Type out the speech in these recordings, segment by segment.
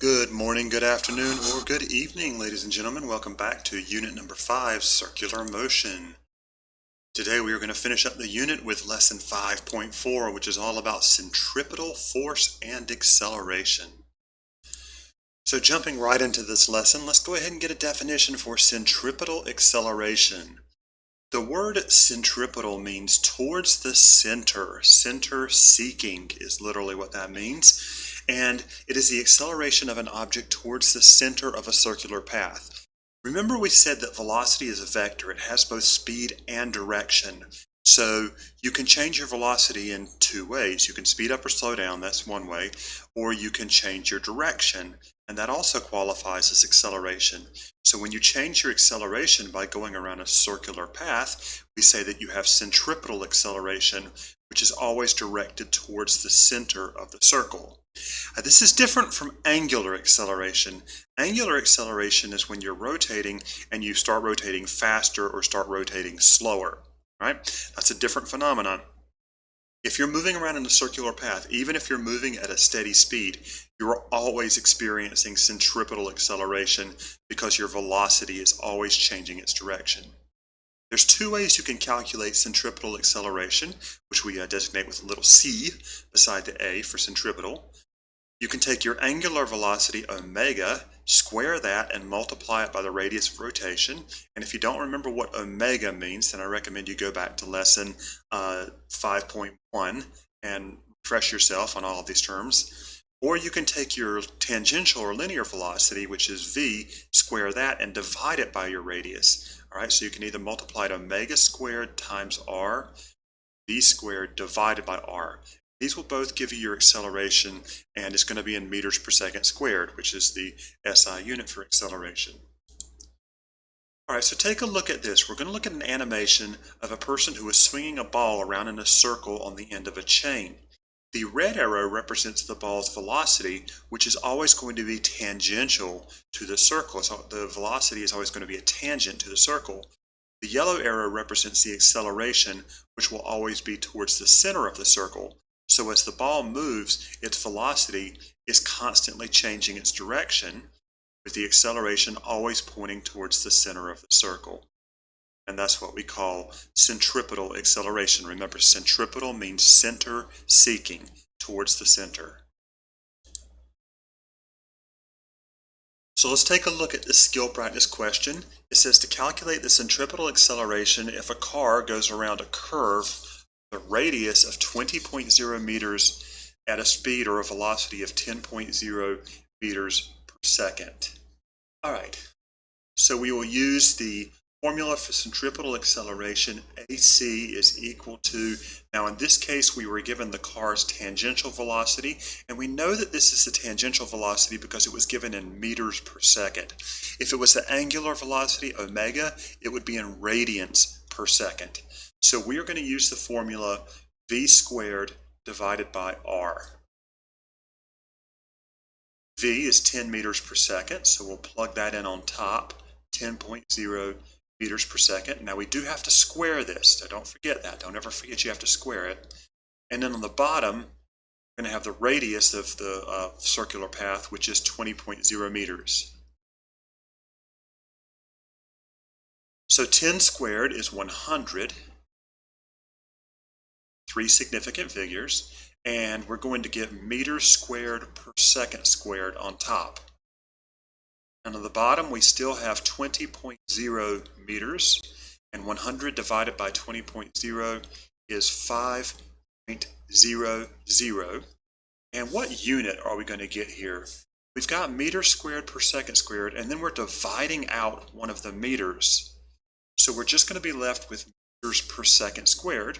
Good morning, good afternoon, or good evening, ladies and gentlemen. Welcome back to Unit number 5, Circular Motion. Today we are going to finish up the unit with Lesson 5.4, which is all about centripetal force and acceleration. So jumping right into this lesson, let's go ahead and get a definition for centripetal acceleration. The word centripetal means towards the center. Center seeking is literally what that means. And it is the acceleration of an object towards the center of a circular path. Remember we said that velocity is a vector. It has both speed and direction. So you can change your velocity in two ways. You can speed up or slow down, that's one way, or you can change your direction, and that also qualifies as acceleration. So when you change your acceleration by going around a circular path, we say that you have centripetal acceleration, which is always directed towards the center of the circle. This is different from angular acceleration. Angular acceleration is when you're rotating and you start rotating faster or start rotating slower. Right? That's a different phenomenon. If you're moving around in a circular path, even if you're moving at a steady speed, you're always experiencing centripetal acceleration because your velocity is always changing its direction. There's two ways you can calculate centripetal acceleration, which we designate with a little c beside the a for centripetal. You can take your angular velocity omega, square that, and multiply it by the radius of rotation. And if you don't remember what omega means, then I recommend you go back to lesson 5.1 and refresh yourself on all of these terms. Or you can take your tangential or linear velocity, which is v, square that, and divide it by your radius. All right, so you can either multiply omega squared times r, v squared divided by r. These will both give you your acceleration, and it's going to be in meters per second squared, which is the SI unit for acceleration. All right, so take a look at this. We're going to look at an animation of a person who is swinging a ball around in a circle on the end of a chain. The red arrow represents the ball's velocity, which is always going to be tangential to the circle. So the velocity is always going to be a tangent to the circle. The yellow arrow represents the acceleration, which will always be towards the center of the circle. So as the ball moves, its velocity is constantly changing its direction, with the acceleration always pointing towards the center of the circle. And that's what we call centripetal acceleration. Remember, centripetal means center seeking, towards the center. So let's take a look at this skill practice question. It says to calculate the centripetal acceleration if a car goes around a curve the radius of 20.0 meters at a speed or a velocity of 10.0 meters per second. All right, so we will use the formula for centripetal acceleration. AC is equal to, now in this case we were given the car's tangential velocity, and we know that this is the tangential velocity because it was given in meters per second. If it was the angular velocity, omega, it would be in radians per second. So we are going to use the formula v squared divided by r. V is 10 meters per second, so we'll plug that in on top, 10.0 meters per second. Now we do have to square this, so don't forget that. Don't ever forget you have to square it. And then on the bottom, we're going to have the radius of the circular path, which is 20.0 meters. So 10 squared is 100. Three significant figures, and we're going to get meters squared per second squared on top. And on the bottom we still have 20.0 meters, and 100 divided by 20.0 is 5.00. And what unit are we going to get here? We've got meters squared per second squared, and then we're dividing out one of the meters. So we're just going to be left with meters per second squared,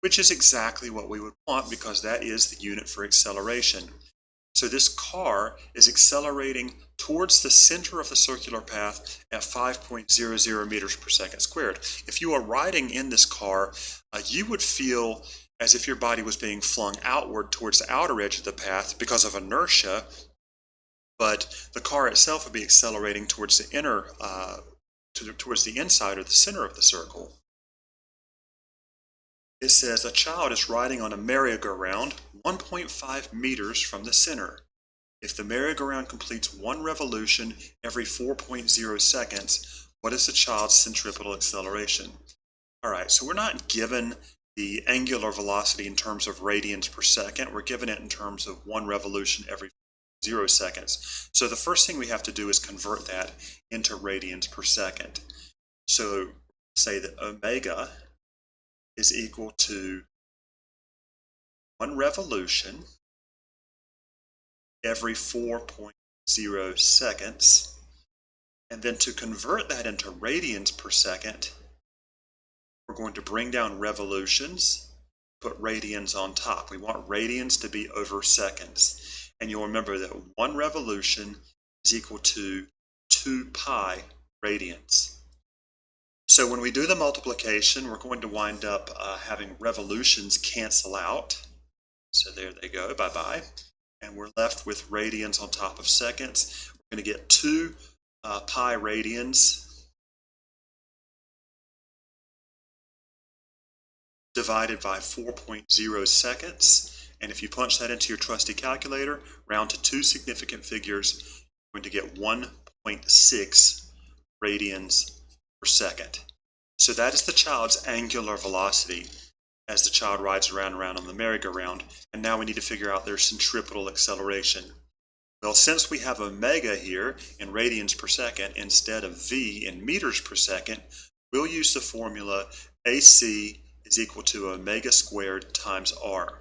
which is exactly what we would want because that is the unit for acceleration. So this car is accelerating towards the center of the circular path at 5.00 meters per second squared. If you are riding in this car, you would feel as if your body was being flung outward towards the outer edge of the path because of inertia, but the car itself would be accelerating towards the inner, towards the inside or the center of the circle. It says a child is riding on a merry-go-round 1.5 meters from the center. If the merry-go-round completes one revolution every 4.0 seconds, what is the child's centripetal acceleration? All right, so we're not given the angular velocity in terms of radians per second. We're given it in terms of one revolution every 0 seconds. So the first thing we have to do is convert that into radians per second. So say that omega is equal to one revolution every 4.0 seconds. And then to convert that into radians per second, we're going to bring down revolutions, put radians on top. We want radians to be over seconds. And you'll remember that one revolution is equal to 2 pi radians. So when we do the multiplication, we're going to wind up having revolutions cancel out. So there they go, bye-bye. And we're left with radians on top of seconds. We're going to get 2 pi radians divided by 4.0 seconds. And if you punch that into your trusty calculator, round to 2 significant figures, you're going to get 1.6 radians per second. So that is the child's angular velocity as the child rides around and around on the merry-go-round. And now we need to figure out their centripetal acceleration. Well, since we have omega here in radians per second instead of v in meters per second, we'll use the formula AC is equal to omega squared times r.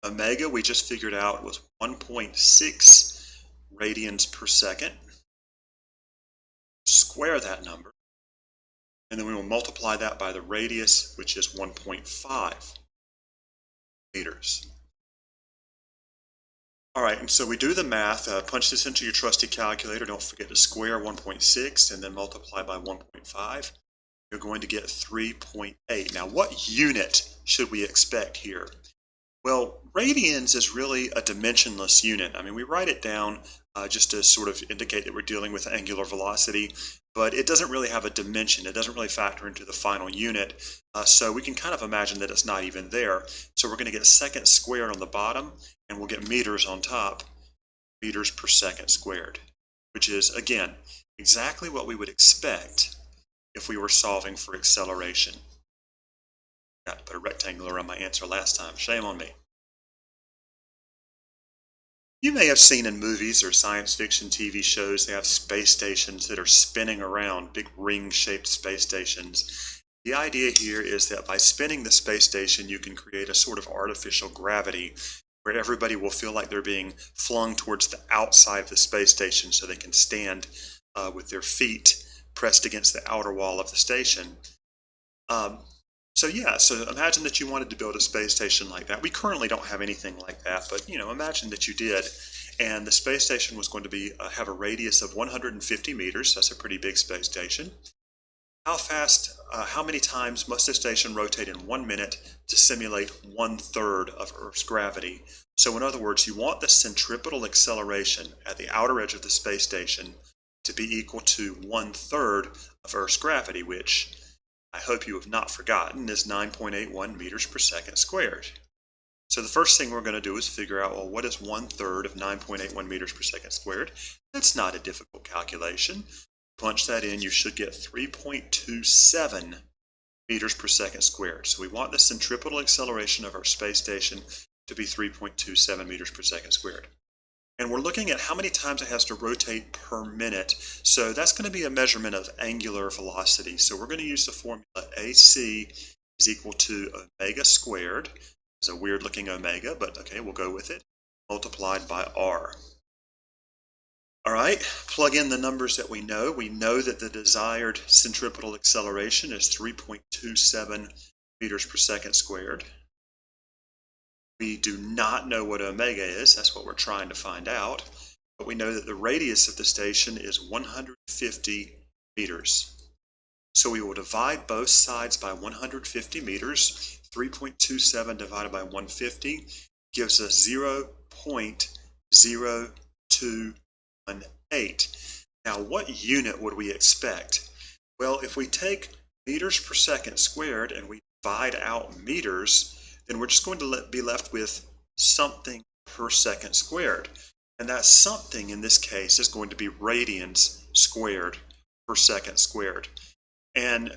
Omega we just figured out was 1.6 radians per second. Square that number, and then we will multiply that by the radius, which is 1.5 meters. All right, and so we do the math. Punch this into your trusty calculator. Don't forget to square 1.6 and then multiply by 1.5. You're going to get 3.8. Now, what unit should we expect here? Well, radians is really a dimensionless unit. I mean, we write it down just to sort of indicate that we're dealing with angular velocity, but it doesn't really have a dimension. It doesn't really factor into the final unit, so we can kind of imagine that it's not even there. So we're going to get seconds squared on the bottom, and we'll get meters on top, meters per second squared, which is, again, exactly what we would expect if we were solving for acceleration. Got to put a rectangle around my answer last time. Shame on me. You may have seen in movies or science fiction TV shows, they have space stations that are spinning around, big ring-shaped space stations. The idea here is that by spinning the space station, you can create a sort of artificial gravity where everybody will feel like they're being flung towards the outside of the space station so they can stand with their feet pressed against the outer wall of the station. So imagine that you wanted to build a space station like that. We currently don't have anything like that, but imagine that you did, and the space station was going to have a radius of 150 meters. That's a pretty big space station. How many times must the station rotate in 1 minute to simulate 1/3 of Earth's gravity? So in other words, you want the centripetal acceleration at the outer edge of the space station to be equal to 1/3 of Earth's gravity, which I hope you have not forgotten is 9.81 meters per second squared. So the first thing we're going to do is figure out, well, what is 1/3 of 9.81 meters per second squared? That's not a difficult calculation. Punch that in, you should get 3.27 meters per second squared. So we want the centripetal acceleration of our space station to be 3.27 meters per second squared. And we're looking at how many times it has to rotate per minute. So that's going to be a measurement of angular velocity. So we're going to use the formula AC is equal to omega squared. It's a weird looking omega, but okay, we'll go with it, multiplied by R. All right, plug in the numbers that we know. We know that the desired centripetal acceleration is 3.27 meters per second squared. We do not know what omega is. That's what we're trying to find out. But we know that the radius of the station is 150 meters. So we will divide both sides by 150 meters. 3.27 divided by 150 gives us 0.0218. Now, what unit would we expect? Well, if we take meters per second squared and we divide out meters, then we're just going to be left with something per second squared. And that something in this case is going to be radians squared per second squared. And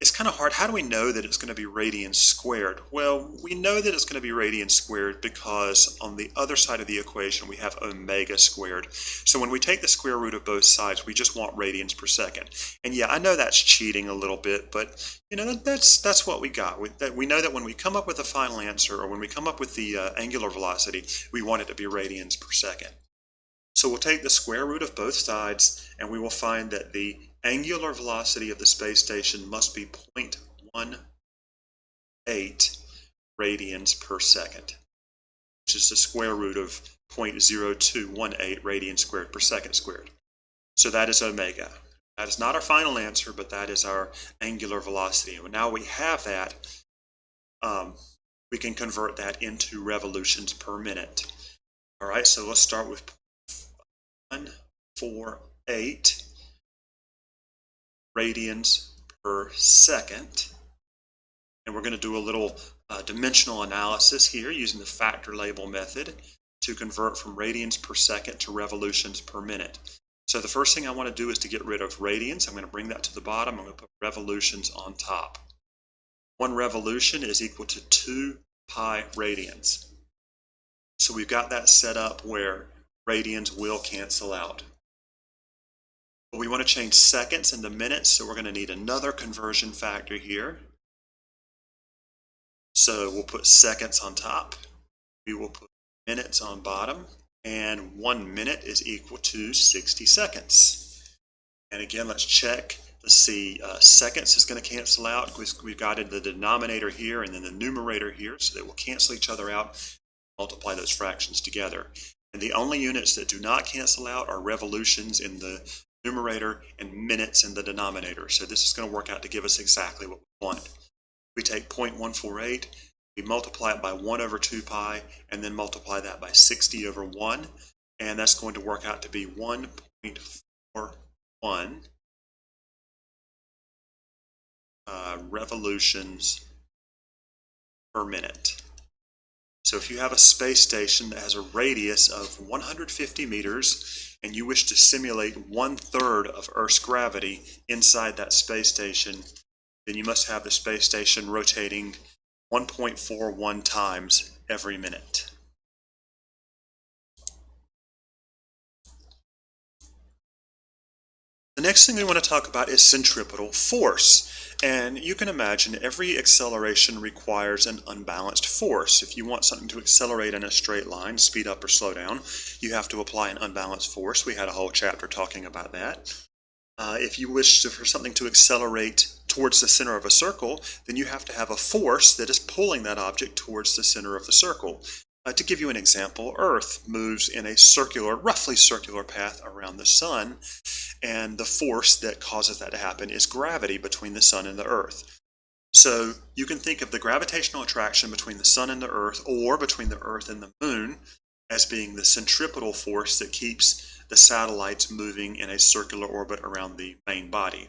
it's kind of hard. How do we know that it's going to be radians squared? Well, we know that it's going to be radians squared because on the other side of the equation, we have omega squared. So when we take the square root of both sides, we just want radians per second. And yeah, I know that's cheating a little bit, but that's what we got. We know that when we come up with a final answer, or when we come up with the angular velocity, we want it to be radians per second. So we'll take the square root of both sides, and we will find that the angular velocity of the space station must be 0.18 radians per second, which is the square root of 0.0218 radians squared per second squared. So that is omega. That is not our final answer, but that is our angular velocity. And now we have that, we can convert that into revolutions per minute. All right, so let's start with 148 radians per second. And we're going to do a little dimensional analysis here using the factor label method to convert from radians per second to revolutions per minute. So the first thing I want to do is to get rid of radians. I'm going to bring that to the bottom. I'm going to put revolutions on top. 1 revolution is equal to 2 pi radians. So we've got that set up where radians will cancel out. But we want to change seconds into minutes, so we're going to need another conversion factor here. So we'll put seconds on top. We will put minutes on bottom. And 1 minute is equal to 60 seconds. And again, let's check. Let's see, seconds is going to cancel out because we've got in the denominator here and then the numerator here, so they will cancel each other out, multiply those fractions together. And the only units that do not cancel out are revolutions in the numerator and minutes in the denominator. So this is going to work out to give us exactly what we want. We take 0.148, we multiply it by 1 over 2 pi, and then multiply that by 60 over 1, and that's going to work out to be 1.41 revolutions per minute. So if you have a space station that has a radius of 150 meters and you wish to simulate 1/3 of Earth's gravity inside that space station, then you must have the space station rotating 1.41 times every minute. The next thing we want to talk about is centripetal force. And you can imagine every acceleration requires an unbalanced force. If you want something to accelerate in a straight line, speed up or slow down, you have to apply an unbalanced force. We had a whole chapter talking about that. If you wish for something to accelerate towards the center of a circle, then you have to have a force that is pulling that object towards the center of the circle. To give you an example, Earth moves in a roughly circular path around the sun, and the force that causes that to happen is gravity between the sun and the Earth. So you can think of the gravitational attraction between the sun and the Earth, or between the Earth and the moon, as being the centripetal force that keeps the satellites moving in a circular orbit around the main body.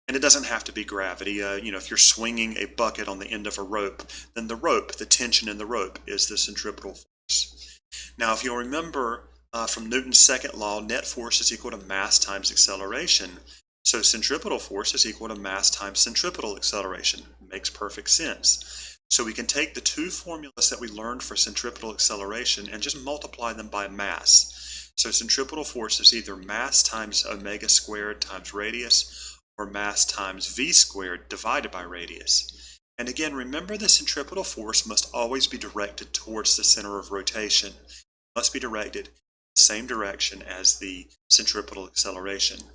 And it doesn't have to be gravity. If you're swinging a bucket on the end of a rope, then the tension in the rope is the centripetal force. Now, if you'll remember from Newton's second law, net force is equal to mass times acceleration. So centripetal force is equal to mass times centripetal acceleration. Makes perfect sense. So we can take the two formulas that we learned for centripetal acceleration and just multiply them by mass. So centripetal force is either mass times omega squared times radius, or mass times v squared divided by radius. And again, remember the centripetal force must always be directed towards the center of rotation. It must be directed in the same direction as the centripetal acceleration.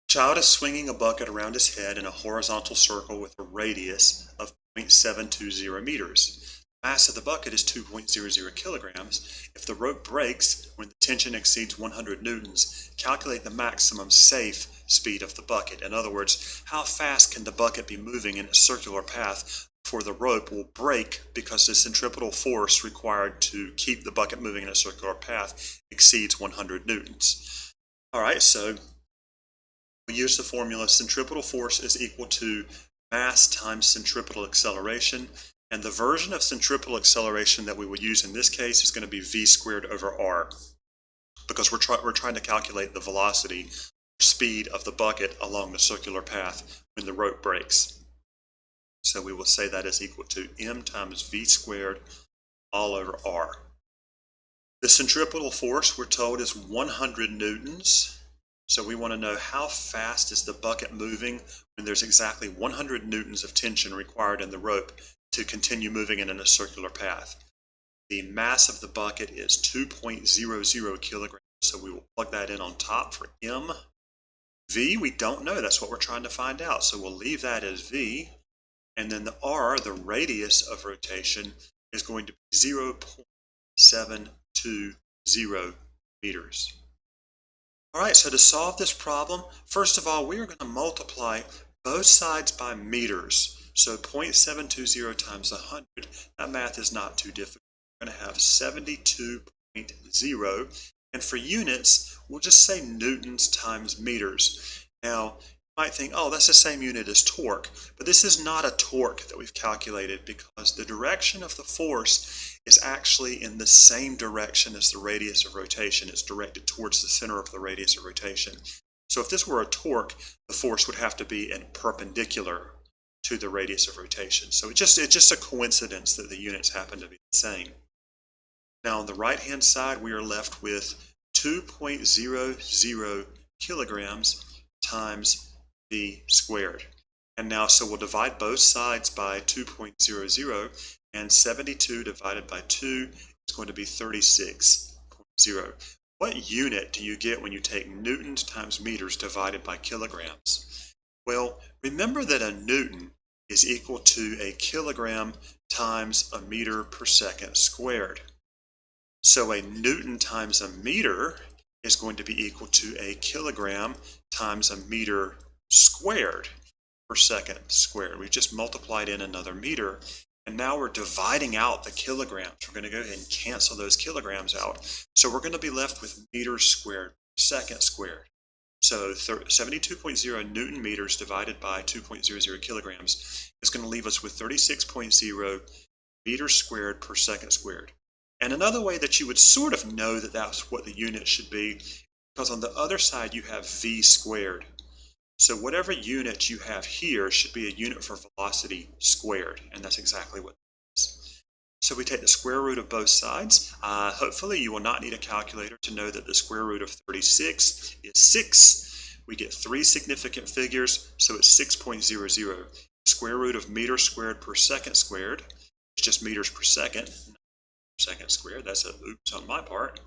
A child is swinging a bucket around his head in a horizontal circle with a radius of 0.720 meters. The mass of the bucket is 2.00 kilograms. If the rope breaks when the tension exceeds 100 newtons, calculate the maximum safe speed of the bucket. In other words, how fast can the bucket be moving in a circular path before the rope will break because the centripetal force required to keep the bucket moving in a circular path exceeds 100 newtons. All right, so we use the formula centripetal force is equal to mass times centripetal acceleration. And the version of centripetal acceleration that we would use in this case is going to be v squared over r, because we're trying to calculate the velocity, speed of the bucket along the circular path when the rope breaks. So we will say that is equal to m times v squared all over r. The centripetal force, we're told, is 100 newtons. So we want to know how fast is the bucket moving when there's exactly 100 newtons of tension required in the rope to continue moving it in a circular path. The mass of the bucket is 2.00 kilograms, so we will plug that in on top for m. V, we don't know, that's what we're trying to find out, so we'll leave that as v. And then the r, the radius of rotation, is going to be 0.720 meters. All right, so to solve this problem, first of all, we are going to multiply both sides by meters. So 0.720 times 100, that math is not too difficult. We're going to have 72.0. And for units, we'll just say newtons times meters. Now, you might think, oh, that's the same unit as torque. But this is not a torque that we've calculated because the direction of the force is actually in the same direction as the radius of rotation. It's directed towards the center of the radius of rotation. So if this were a torque, the force would have to be in perpendicular to the radius of rotation. So it's just a coincidence that the units happen to be the same. Now on the right hand side, we are left with 2.00 kilograms times v squared. And now, so we'll divide both sides by 2.00, and 72 divided by 2 is going to be 36.0. What unit do you get when you take newtons times meters divided by kilograms? Well, remember that a newton is equal to a kilogram times a meter per second squared. So a newton times a meter is going to be equal to a kilogram times a meter squared per second squared. We've just multiplied in another meter, and now we're dividing out the kilograms. We're going to go ahead and cancel those kilograms out. So we're going to be left with meters squared per second squared. So 72.0 Newton meters divided by 2.00 kilograms is going to leave us with 36.0 meters squared per second squared. And another way that you would sort of know that that's what the unit should be, because on the other side you have v squared. So whatever unit you have here should be a unit for velocity squared, and that's exactly what it is. So we take the square root of both sides. Hopefully you will not need a calculator to know that the square root of 36 is 6. We get 3 significant figures, so it's 6.00. The square root of meters squared per second squared is just meters per second squared. That's a oops on my part.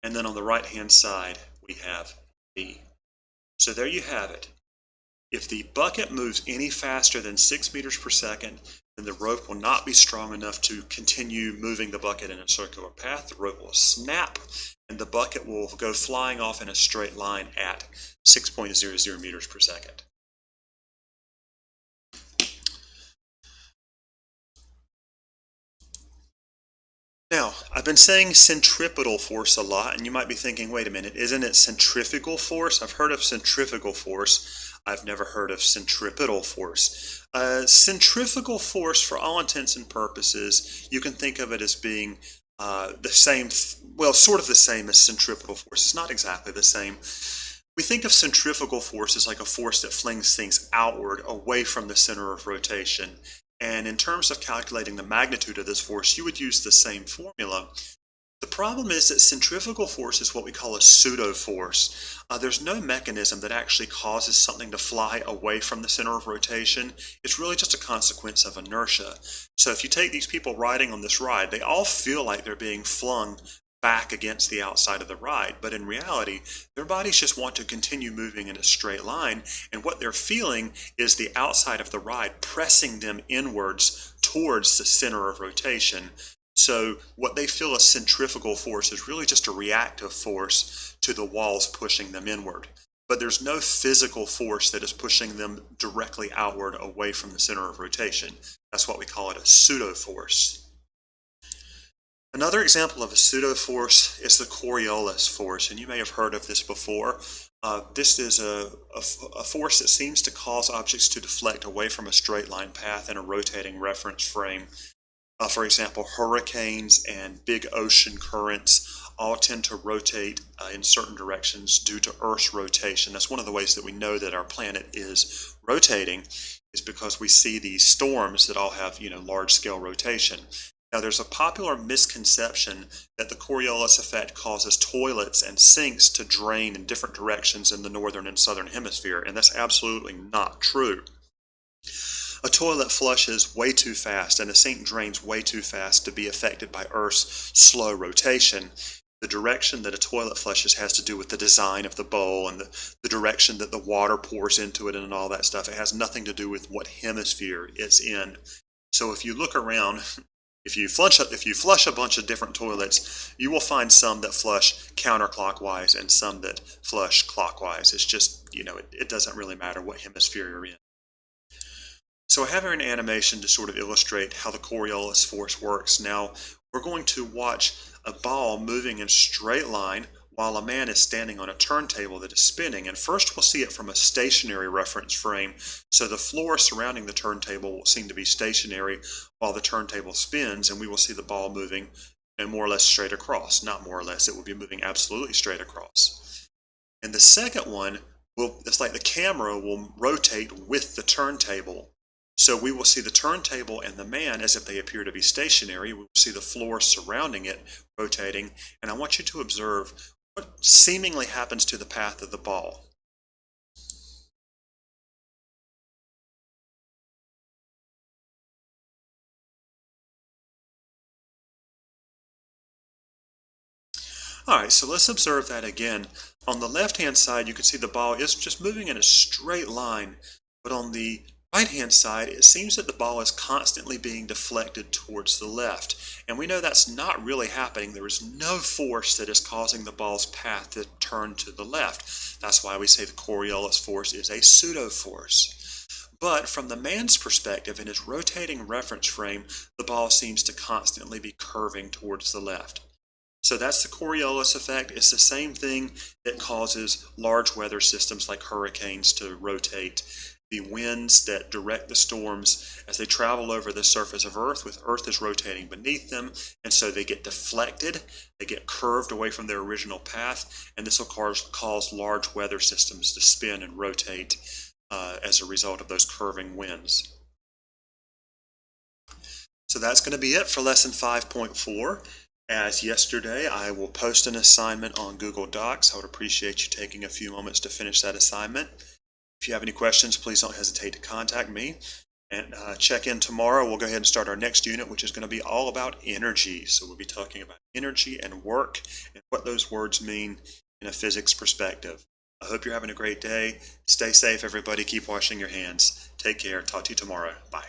And then on the right hand side we have v. So there you have it. If the bucket moves any faster than 6 meters per second, then the rope will not be strong enough to continue moving the bucket in a circular path. The rope will snap and the bucket will go flying off in a straight line at 6.00 meters per second. Now, I've been saying centripetal force a lot, and you might be thinking, wait a minute, isn't it centrifugal force? I've heard of centrifugal force. I've never heard of centripetal force. Centrifugal force, for all intents and purposes, you can think of it as being the same, well, sort of the same as centripetal force. It's not exactly the same. We think of centrifugal force as like a force that flings things outward, away from the center of rotation. And in terms of calculating the magnitude of this force, you would use the same formula. The problem is that centrifugal force is what we call a pseudo-force. There's no mechanism that actually causes something to fly away from the center of rotation. It's really just a consequence of inertia. So if you take these people riding on this ride, they all feel like they're being flung back against the outside of the ride, but in reality their bodies just want to continue moving in a straight line, and what they're feeling is the outside of the ride pressing them inwards towards the center of rotation. So what they feel as centrifugal force is really just a reactive force to the walls pushing them inward, but there's no physical force that is pushing them directly outward away from the center of rotation. That's what we call it, a pseudo force. Another example of a pseudo-force is the Coriolis force, and you may have heard of this before. This is a force that seems to cause objects to deflect away from a straight line path in a rotating reference frame. For example, hurricanes and big ocean currents all tend to rotate in certain directions due to Earth's rotation. That's one of the ways that we know that our planet is rotating, is because we see these storms that all have, large-scale rotation. Now, there's a popular misconception that the Coriolis effect causes toilets and sinks to drain in different directions in the northern and southern hemisphere, and that's absolutely not true. A toilet flushes way too fast and a sink drains way too fast to be affected by Earth's slow rotation. The direction that a toilet flushes has to do with the design of the bowl and the direction that the water pours into it and all that stuff. It has nothing to do with what hemisphere it's in. So if you look around, if you flush a bunch of different toilets, you will find some that flush counterclockwise and some that flush clockwise. It's just, it doesn't really matter what hemisphere you're in. So I have here an animation to sort of illustrate how the Coriolis force works. Now, we're going to watch a ball moving in a straight line while a man is standing on a turntable that is spinning. And first we'll see it from a stationary reference frame. So the floor surrounding the turntable will seem to be stationary while the turntable spins, and we will see the ball moving more or less straight across. Not more or less, it will be moving absolutely straight across. And the second one, it's like the camera will rotate with the turntable. So we will see the turntable and the man as if they appear to be stationary. We will see the floor surrounding it rotating, and I want you to observe what seemingly happens to the path of the ball. Alright, so let's observe that again. On the left-hand side, you can see the ball is just moving in a straight line, but on the right-hand side, it seems that the ball is constantly being deflected towards the left. And we know that's not really happening. There is no force that is causing the ball's path to turn to the left. That's why we say the Coriolis force is a pseudo-force. But from the man's perspective, in his rotating reference frame, the ball seems to constantly be curving towards the left. So that's the Coriolis effect. It's the same thing that causes large weather systems like hurricanes to rotate. The winds that direct the storms as they travel over the surface of Earth, with Earth is rotating beneath them, and so they get deflected, they get curved away from their original path, and this will cause large weather systems to spin and rotate as a result of those curving winds. So that's going to be it for lesson 5.4. As yesterday, I will post an assignment on Google Docs. I would appreciate you taking a few moments to finish that assignment. If you have any questions, please don't hesitate to contact me. And check in tomorrow. We'll go ahead and start our next unit, which is going to be all about energy. So we'll be talking about energy and work and what those words mean in a physics perspective. I hope you're having a great day. Stay safe, everybody. Keep washing your hands. Take care. Talk to you tomorrow. Bye.